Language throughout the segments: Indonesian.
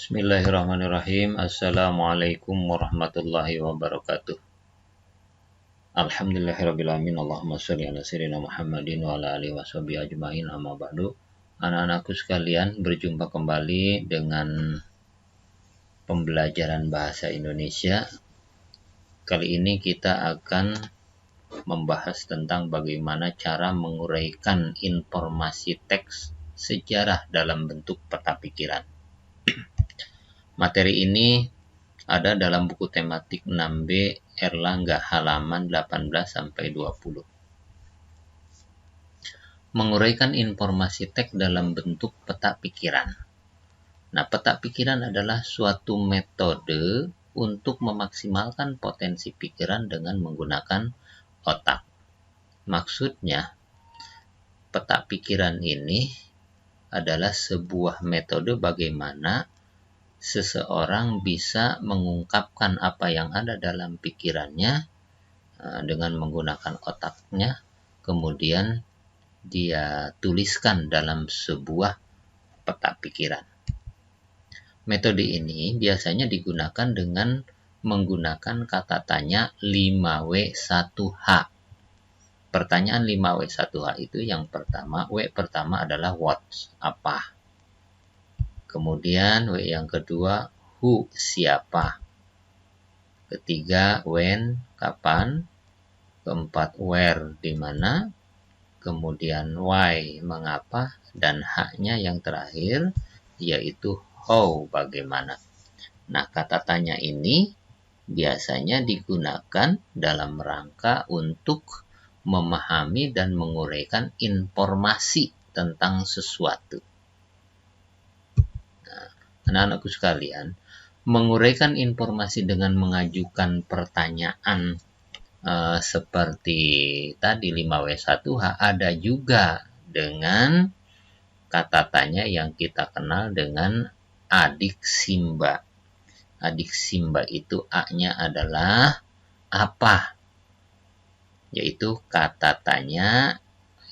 Bismillahirrahmanirrahim. Assalamualaikum warahmatullahi wabarakatuh. Alhamdulillahirrabbilalamin. Allahumma sholli ala sayyidina Muhammadin wa ala alihi washabihi ajmain, amma ba'du. Anak-anakku sekalian, berjumpa kembali dengan pembelajaran bahasa Indonesia. Kali ini kita akan membahas tentang bagaimana cara menguraikan informasi teks sejarah dalam bentuk peta pikiran. Materi ini ada dalam buku tematik 6B Erlangga halaman 18-20. Menguraikan informasi teks dalam bentuk peta pikiran. Nah, peta pikiran adalah suatu metode untuk memaksimalkan potensi pikiran dengan menggunakan otak. Maksudnya, peta pikiran ini adalah sebuah metode bagaimana seseorang bisa mengungkapkan apa yang ada dalam pikirannya dengan menggunakan otaknya, kemudian dia tuliskan dalam sebuah peta pikiran. Metode ini biasanya digunakan dengan menggunakan kata tanya 5W1H. Pertanyaan 5W1H itu yang pertama, W pertama adalah what, apa. Kemudian W yang kedua, who, siapa. Ketiga, when, kapan. Keempat, where, di mana. Kemudian why, mengapa. Dan H-nya yang terakhir, yaitu how, bagaimana. Nah, kata tanya ini biasanya digunakan dalam rangka untuk memahami dan menguraikan informasi tentang sesuatu. Anak-anakku sekalian, menguraikan informasi dengan mengajukan pertanyaan seperti tadi 5W1H, ada juga dengan kata tanya yang kita kenal dengan adik simba. Adik simba itu A-nya adalah apa? Yaitu kata tanya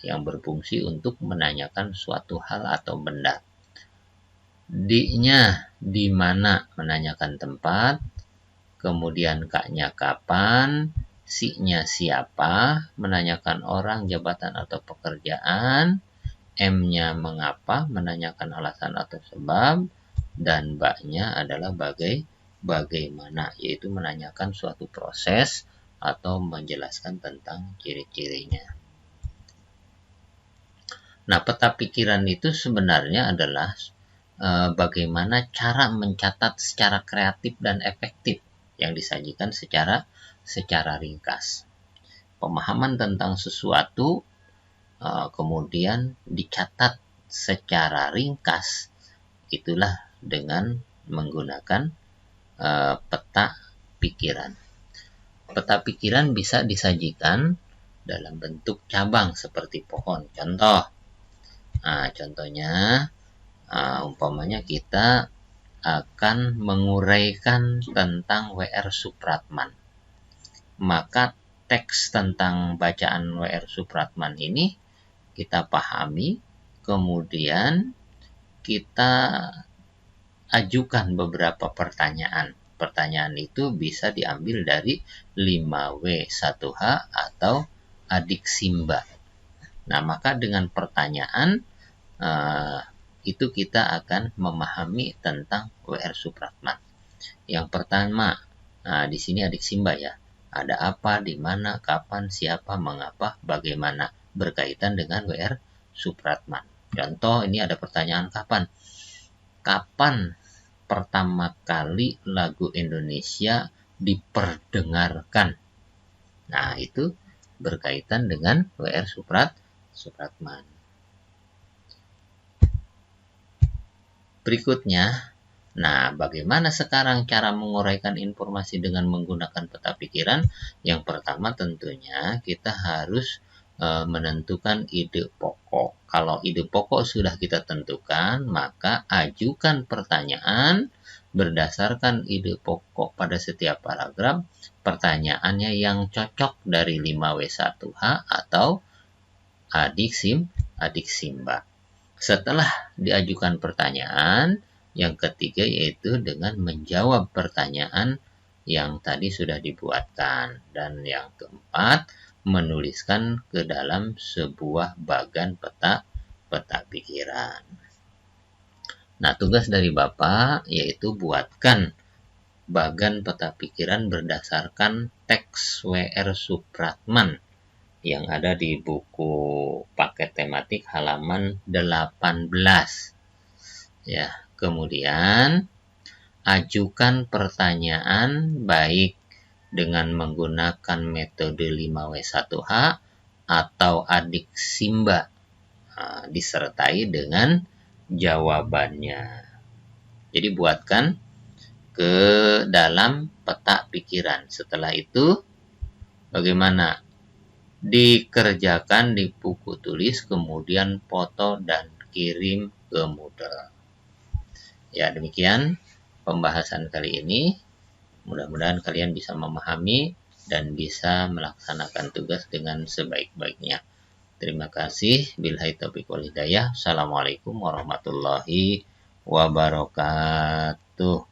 yang berfungsi untuk menanyakan suatu hal atau benda. D-nya di mana, menanyakan tempat. Kemudian K-nya kapan. Si-nya siapa, menanyakan orang, jabatan atau pekerjaan. M-nya mengapa, menanyakan alasan atau sebab. Dan B-nya adalah bagaimana, yaitu menanyakan suatu proses atau menjelaskan tentang ciri-cirinya. Nah, peta pikiran itu sebenarnya adalah bagaimana cara mencatat secara kreatif dan efektif yang disajikan secara ringkas. Pemahaman tentang sesuatu kemudian dicatat secara ringkas, itulah dengan menggunakan peta pikiran. Peta pikiran bisa disajikan dalam bentuk cabang seperti pohon. Contohnya, umpamanya kita akan menguraikan tentang W.R. Supratman. Maka teks tentang bacaan W.R. Supratman ini kita pahami, kemudian kita ajukan beberapa pertanyaan. Pertanyaan itu bisa diambil dari 5W1H atau adik simba. Nah, maka dengan pertanyaan itu kita akan memahami tentang W.R. Supratman. Yang pertama, di sini adik simba ya. Ada apa, di mana, kapan, siapa, mengapa, bagaimana, berkaitan dengan W.R. Supratman. Contoh, ini ada pertanyaan kapan. Kapan pertama kali lagu Indonesia diperdengarkan? Nah, itu berkaitan dengan W.R. Supratman. Berikutnya, nah, bagaimana sekarang cara menguraikan informasi dengan menggunakan peta pikiran? Yang pertama tentunya kita harus menentukan ide pokok. Kalau ide pokok sudah kita tentukan, maka ajukan pertanyaan berdasarkan ide pokok pada setiap paragraf. Pertanyaannya yang cocok dari 5W1H atau adik simba. Setelah diajukan pertanyaan, Yang ketiga yaitu dengan menjawab pertanyaan yang tadi sudah dibuatkan. Dan yang keempat, menuliskan ke dalam sebuah bagan peta pikiran. Nah, tugas dari Bapak yaitu buatkan bagan peta pikiran berdasarkan teks W.R. Supratman yang ada di buku paket tematik halaman 18. Ya, kemudian ajukan pertanyaan baik dengan menggunakan metode 5W1H atau adik Simba, disertai dengan jawabannya. Jadi buatkan ke dalam peta pikiran. Setelah itu bagaimana? Dikerjakan di buku tulis, kemudian foto dan kirim ke Moodle. Ya, demikian pembahasan kali ini. Mudah-mudahan kalian bisa memahami dan bisa melaksanakan tugas dengan sebaik-baiknya. Terima kasih. Billahi taufiq wal hidayah. Assalamualaikum warahmatullahi wabarakatuh.